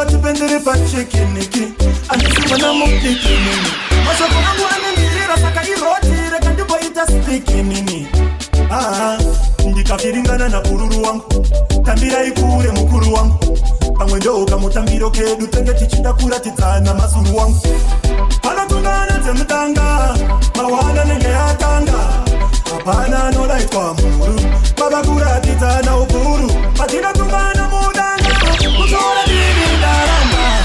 watipendere pachekeneki andisivana mupikinini mashoko angu anendirira saka irotire kandiboita spikinini ndikafiringana na ururu wangu tambirai kure mukuru wangu pamwe ndoka mutambiro kedu tenge tichida kuratidzana mazuru wangu panotungana dzemutanga mawana nenge yatanga hapana anoraitwa muru baba kuratidzana ukuru patinotungana mudanga kutora dini ndaramba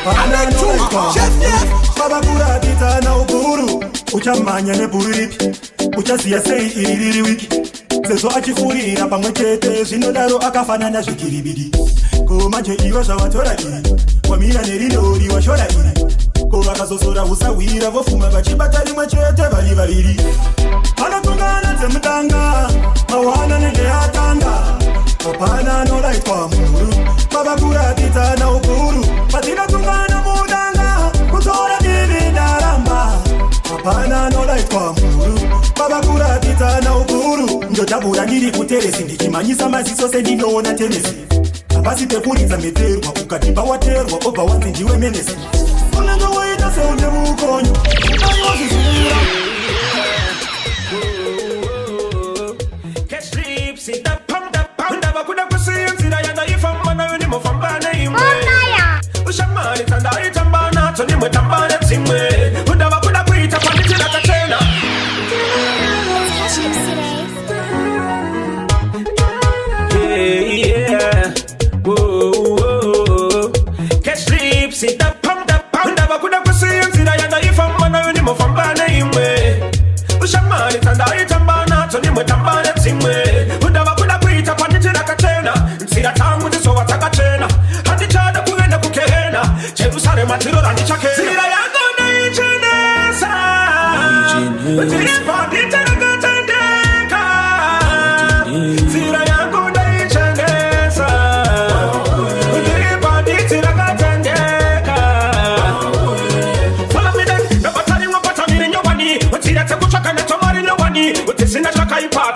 hapana anoraitwa muru baba kuratidzana ukuru uchamanya nebhuru ripi uchaziya sei iri riri wiki sezvo achifurira pamwe chete zvinodaro akafanana zvikiribidi ko manje ivo zvavatora iri wamira neridori washora iri ko vakazosora usawira vofuma vachibata rimwe chete vari vaviri vanotungana dzemutanga mawana nenge yatanga hapana anoraitwa muru baba kuratidzana ukuru patinotungana mudanga kutora divi ndaramba hapana anoraitwa muru baba kuratidzana ukuru ndotabura ndiri kuteresi ndichimanyisa maziso sendinoona tenesi hapasi pekuridza meterwa ukatiba waterwa obva wanzi ndiwe menesi unenge woita seune mukonyo aiwazvizivira ndavakuda kusiya nzira yandaifamba nayo ndimofamba neimwe ushamari tandaitamba nadzo ndimwetamba nedzimwe ndavakuda kuita kwanditira kachena ndavakuda kusiya nzira yandaifamba nayo ndimofamba neimwe ushamari tandaitamba nadzo ndimwetamba nedzimwe ndavakuda kuita kwanditira kachena nzira tangu ndizova dzakachena handichada kuenda kukehena jerusarema ndiro randichakena nzira yangu ndaichenesa ndiripa nditerekatendeka nzira yangu ndaichenesa ndiripa nditerekatendeka falamide ndabatarimwa patamiri nyowani nzira dzekutsvaka netomari newani tisina zvakaipa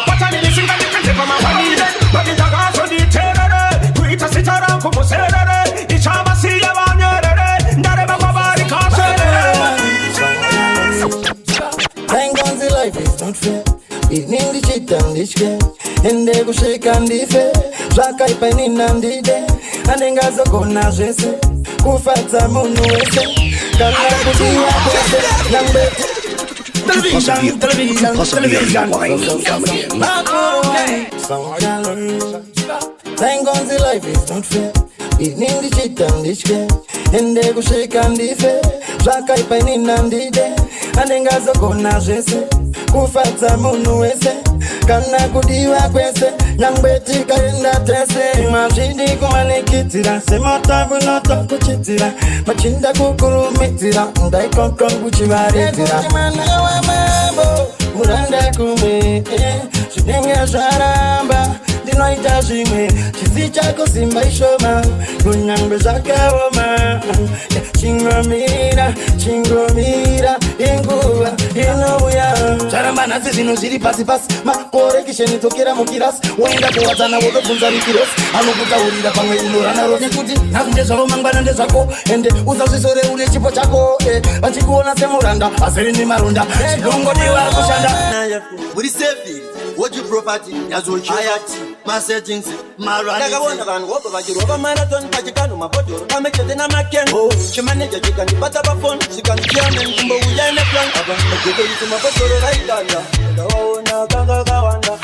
patanirisingandikenzepa mawani vandindakazonditerere kuita sita rangu muserere ichavasiya vanyerere ndareva kwavari kaserere. Tangonzi life is not fair. Evening ndichita nditye ende kusvika ndife zvakaipa inina ndide andingazogona zvese kufadza munhu wese kana kudiwa kwese nambeti television. Tangonzi life is not fair. Evening ndichita nditye ende kusvika ndife zvakaipa inina ndide andingazogona zvese kufadza munhu wese kana kudiwa kwese nyangwe tikaenda tese mazvidi kumanikidzira sematavunoto kuchidzira machinda kukurumidzira ndaikoko kuchivaridzira mwana wamambo muranda kumwe zvinenge zvaramba ndinoita zvimwe chizi chako simba ishoma kunyangwe zvakaoma chingomira inguva inouya zvaramba nhasi zvinhu zviri pasi pasi makore kisheni tokera mukirasi woenda kuwadzana wotobvunza mikirosi anokutaurira pamwe unorana rosi nekuti nhasi ndezvavo mangwana ndezvako ende usazvisore uri chipo chako vachikuona semuranda azere nemaronda zvinongodiwa kushanda muri sefi woji property yazochayati masettings marani ndakaona vanhu vobva vachirova marathon pachikano mabhodhoro pamechete namakengo chimaneja chikandibata pafoni chikandichiame nzvimbo uya neplan apa majeto iti mabhodhoro raitanda ndavaona kanga kawanda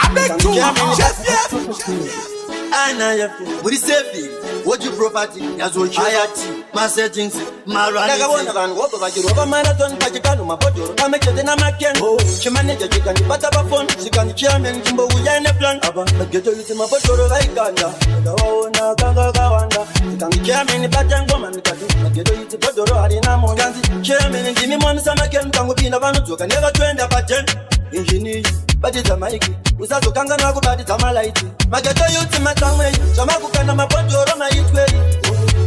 ana muri sefi woji property yazochayati masettings marani ndakaona vanhu vobva vachirova marathon pachikano mabhodhoro pamechete namakengo chimaneja chikandibata pafoni chikandichiame nzvimbo uya neplan apa majeto iti mabhodhoro raitanda ndavaona kanga kawanda chikandichiame nibata ngoma nikati majeto iti bhodhoro harina monyanzi chiame ndimi mwamisa maken kangopinda vanodzoka nevatwenda paten injini batidza maiki usazokanganwa kubatidza malaiti mageto yuti matsamwei zvamakukana mabhodhoro maitwei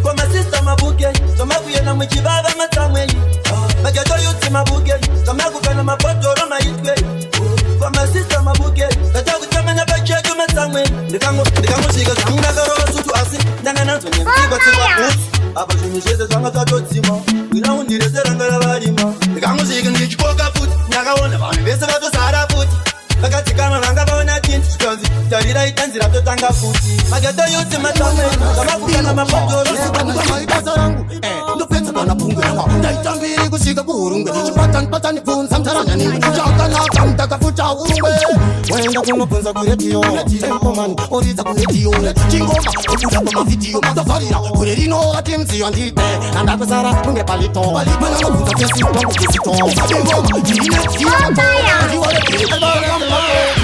komasista mabukei zvamakuyena muchivava matsamwei mageto yuti mabukei zvamakukana mabhodhoro maitwei komasista mabukei ndatakutamanya pachetu matsamwei ndikangosvika zvamundakarova sutu asi ndangana nazo nemzigo tsikwakuti apa zvinhu zvese zvanga zvatodzimwa wina undirezeranga ravarima ndikamuzviki ndichikoka futi ndakaona vanhu vese vatosara futi vakadzikama vanga vaona tinti zvikanzi tarirai tanzi ratotanga futi mageto yose matamaamakukana mapotoromaibasa rangu ndopedza kana pungwe ranga ndaitambiri kusvika kuhurungwe chipatanipatani bvunza mtaranyanini chakanaka mutakafuta urungwe waenda kunobvunza kuredhiyo tempoman oridza kuredhiyo chingoma okuda pamavhidhiyo matavharira kure rino ati mdziyo ndite andakusara kunge palito mananobvunza fesi wangu kusito ingoma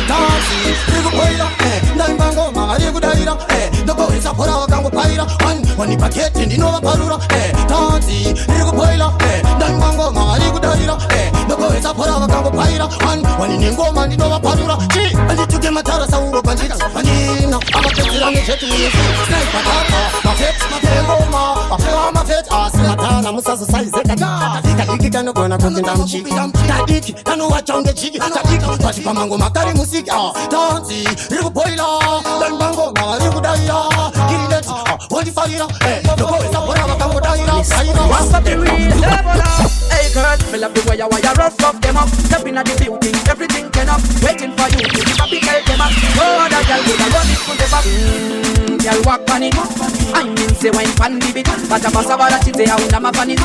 dansi rikupoira ndaimba ngoma arikudaira ndokohesa pora wakangopaira wanipaketi ndinovaparura dansi rikupoira ndaimba ngoma arikudaira ndokohesa pora wakangopaira wanine ngoma ndinovaparura andituke matara sauro panjira andina amapedzera nezvetuizi snaipatata mafeti matengoma afewa mafeti asi matana musazosaizekadiki kanogona kupinda muchiki kadiki kanowachaunge chiki kadiki pati pamangoma kari musiki dansi rikupoira ndaimba ngoma rikudaira kirileti wandifarira ndokohesa pora wakangodaira hey girl, me love the way you rough up them up. Step in at the building, everything can up. Waiting for you to give up, tell them up. No other girl would have run it to the back. Girl walk on it. I mean say wine pan the bit, but a boss about that she say I win my pan it.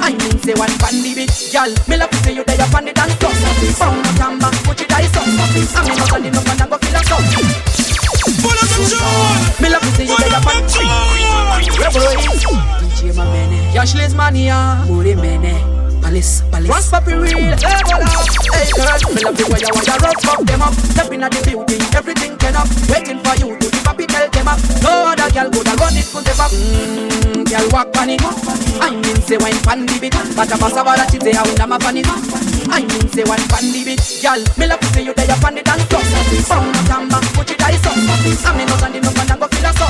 I mean say wine pan the bit, girl. Me love to see you there up on the dance floor. Found no camera, put your dice up. I'm not standing up and I go feel a song. Me love to see you there up on the floor. DJ Mamene, Yashli's mania, Muri Mene. Palace. Once papi real, hey girl, me love the way you rough up them up. Step in at the building, everything can up. Waiting for you to the papi tell them up. No other girl could have run it to the back. Girl walk on it. I mean say wine pan the bit, but a boss about that she say I win my pan it. I mean say wine pan the bit, girl. Me love to see you there up on the dance floor. Found no camera, put your dice up. I'm in no standing up and I go feel a song.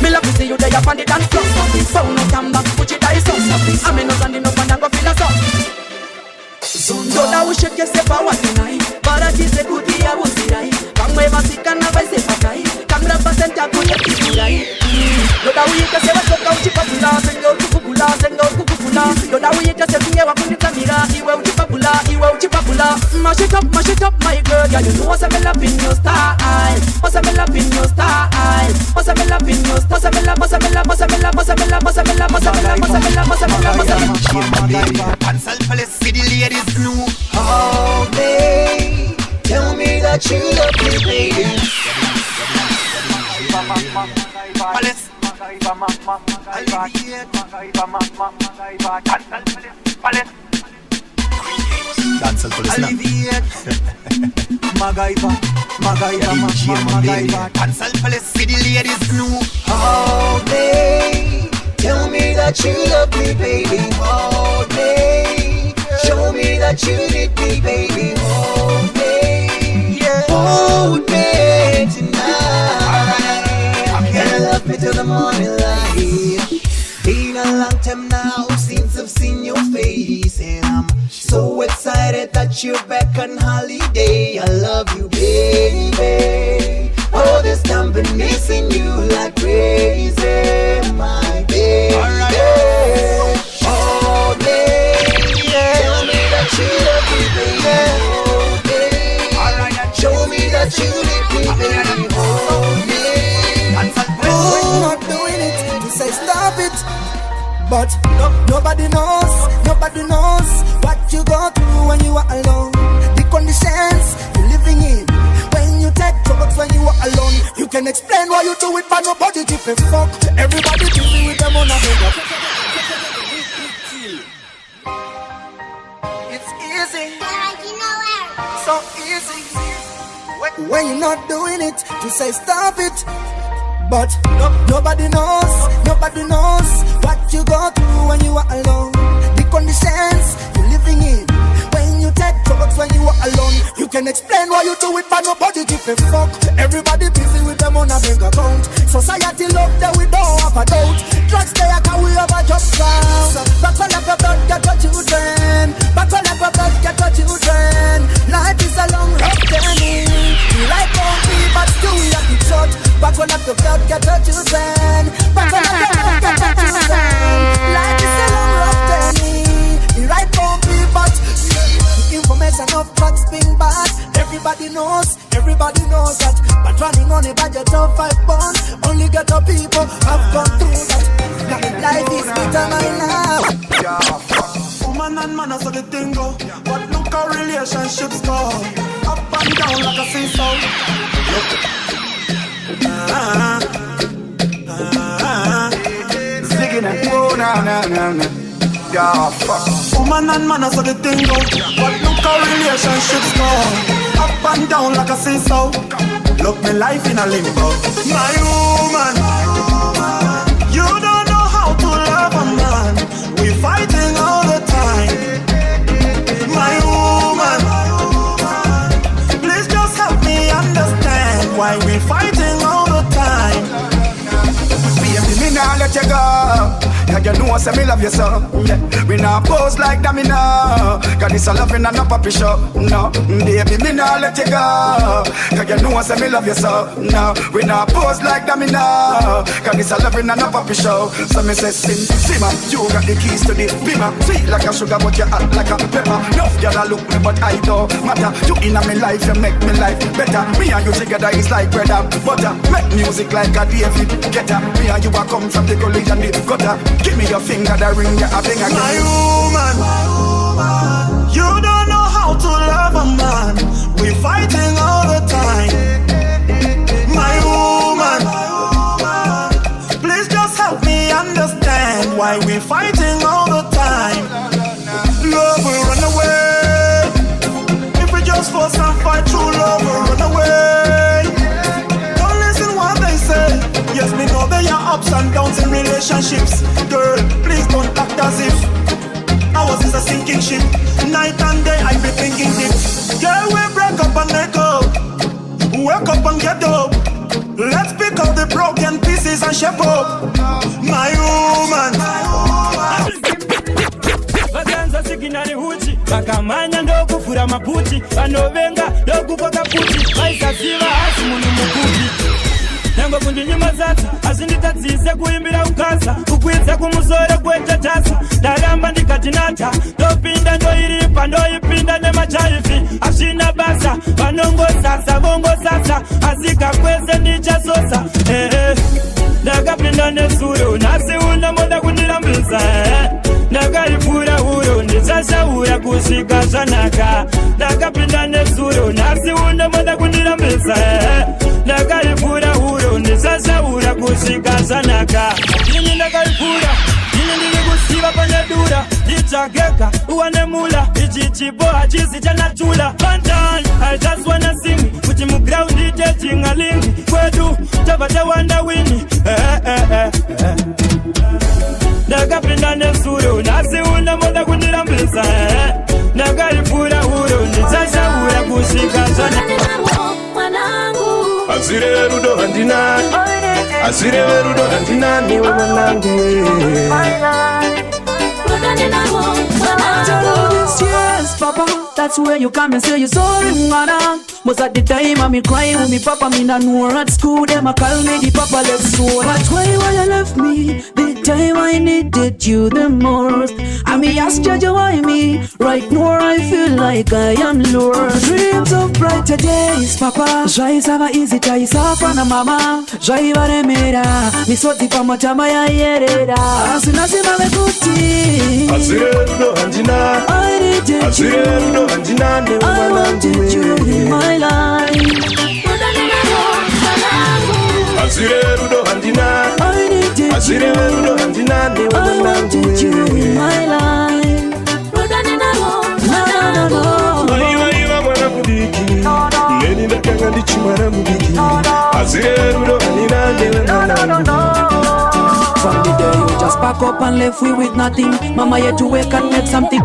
Me love to see you there up on the dance floor. Found no camera, put your dice up. I'm in no standing up and I go feel a song. Doda usheke sepa wasinai, barati se kutia wusirai. Kamwe masikana vaise pakai, kamera pasenta kuye kisirai. Doda uyeke se wasoka uchipapula, senga uchipapula, senga uchipapula. Doda uyeke se kunye wakunitamira, iwe uchipapula. Mash it up, my girl, yeah, you know what's a me love in your style. What's a me love in your style. What's a me love in your style. What's a me love. Selfless city ladies know. Oh, babe, tell me that you love me, baby. Dancehall police now. Magaiva. Dancehall police city ladies know. Oh, babe, tell me that you love me, baby. Oh, babe, show me that you need me, baby. Oh, babe, hold me tonight. Gotta love me till the morning light. Been a long time now since I've seen your face, and I'm so excited that you're back on holiday. I love you, baby. Oh, this time been missing you like crazy, my baby. Oh, baby, tell me that you love me, baby. Oh, baby, show me that you need me, baby. Oh, baby, not doing it to say stop it. But nobody knows what you go through when you are alone. The conditions you're living in when you take drugs when you are alone. You can explain why you do it, but nobody give a fuck. Everybody busy with them on a bigger. It's easy, so easy when you're not doing it to say stop it. But nobody knows what you go through when you are alone. The conditions you're living in when you take drugs when you are alone. You can explain why you do it, but nobody give a fuck. Everybody busy with them on a bank account. Society love that we don't have a doubt. Drugs they are can we have a job down. Back on up your blood, get your children. Back on up your blood, get your children. Life is a long road journey. We like on me, but still we have to short. Back on up your blood, get everybody knows that. But running on a budget of £5, only get up people have gone through that. Now the life is better now. Woman and man, so the thing go. But look how relationships go. Up and down like a seesaw. Zigging and oh, no. Yeah, fuck. Woman and man, so the thing go. But look how relationships go. Up and down like a seesaw. Look me life in a limbo. My woman, you don't know how to love a man. We fighting all the time. My woman, please just help me understand why we fighting all the time. Baby, me nah let you go. Cause you know say me love you so. Yeah. We nah pose like that me nah. Cause this a loving and a puppy show. No, baby, me nah let you go. Cause you know say me love you so. No, we nah pose like that me nah. Cause this a loving and a puppy show. So me say simmer, you got the keys to the beamer. Sweet like a sugar but you hot like a pepper. Enough girl a look me but I don't matter. You inna me life, you make me life better. Me and you together is like bread and butter. Make music like a David Guetta. Me and you a come from the college and the gutter. Give me your finger, that ring, yeah, I think I my woman, you don't know how to love a man. We fighting all the time. My woman, please just help me understand why we fighting all the time. Love will run away. If we just force and fight, true love will run away. Don't listen what they say. Yes, me know there are ups and downs in relationships. Girl, please don't act as if ours is a sinking ship. Night and day I be thinking deep. Girl, we break up and make up. Wake up and get up. Let's pick up the broken pieces and shape up. My woman. Vakanza sikinari huchi vakamanya ndokufura mapuchi vanovenga ndokukoka puchi vaisaziva asi munhu mukupi nyango kundinyima zata asi nditadzise kuimbira ukasa kukwidza kumusoro kwetatasa ndaramba ndikatinata ndopinda ndoiripa ndoipinda nemachaifi asvina basa vanongosasa vongosasa asika kwese ndichasosa ndakapinda nesuro nhasi unomoda kundirambisa ndakaipfura uro ndichashaura kusvika zvanaka ndakapinda nesuro nhasi unomoda kundirambisa ndakaipfura uro ndichashaura kusvika zvanaka ini ndakaipfura ini ndiri kusiva panedura ndichageka uwane mula ichi chipo hachisi chanachula pantai I just wanna sing kuti mugraundi techingalingi kwedu tabva tawanda wini ndakapinda nesuro nhasi unomoda kundirambisa ndakaipfura uro ndichashaura kusvika zvanaka Azire rudo handina Azire rudo handina niwe mwanangu Yes, Papa, that's where you come and say you're sorry, Mwana. Most of the time I'm crying with me, Papa, me not know at school. Them I call me the Papa left soul. That's why you left me the time I needed you the most. I me ask you why me right now I feel like I am lost. Dreams of brighter days, Papa. Jai sava easy, jai safa na mama. Jai varemera, mi soti pa matama ya yerera. Asina sima vekuti. Azire rudo handina I needed Azire rudo handina niwe I wanted you in my life. Azire rudo handina I needed Azire rudo handina niwe I wanted you in mwanangu my life. No. Waiwa mwana mudiki Leni ndakanga ndichi mwana mudiki Azire rudo handina niwe mwanangu. From the day you just pack up and left we with nothing, Mama had to wake and make something.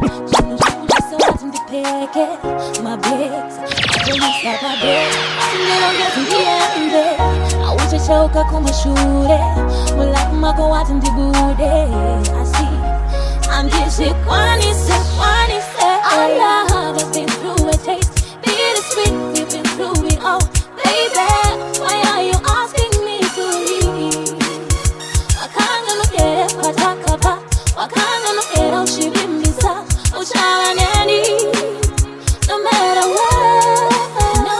Choka kumashure mulak mako wati ndibude asi andisi kwani se our love has been through a taste bittersweet we've been through it all baby why are you asking me to leave wakanga nokere patakapa wakanga nokere ushibimisa uchawa neni no matter what no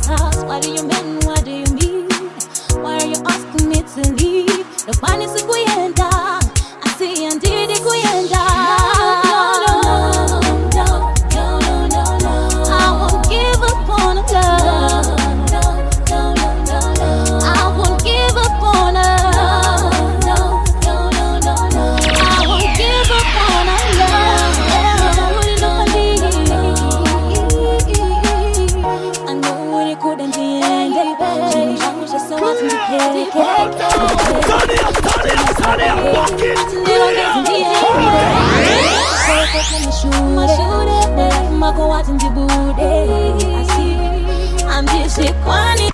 this house? What do you mean? What do you mean? Why are you asking me to leave? The fun is a kuyenda. I see and did it kuyenda. I won't give up on love. I won't give up on love. I won't give up on love. I know it couldn't be ended. I was just so wanting to pay. I'm just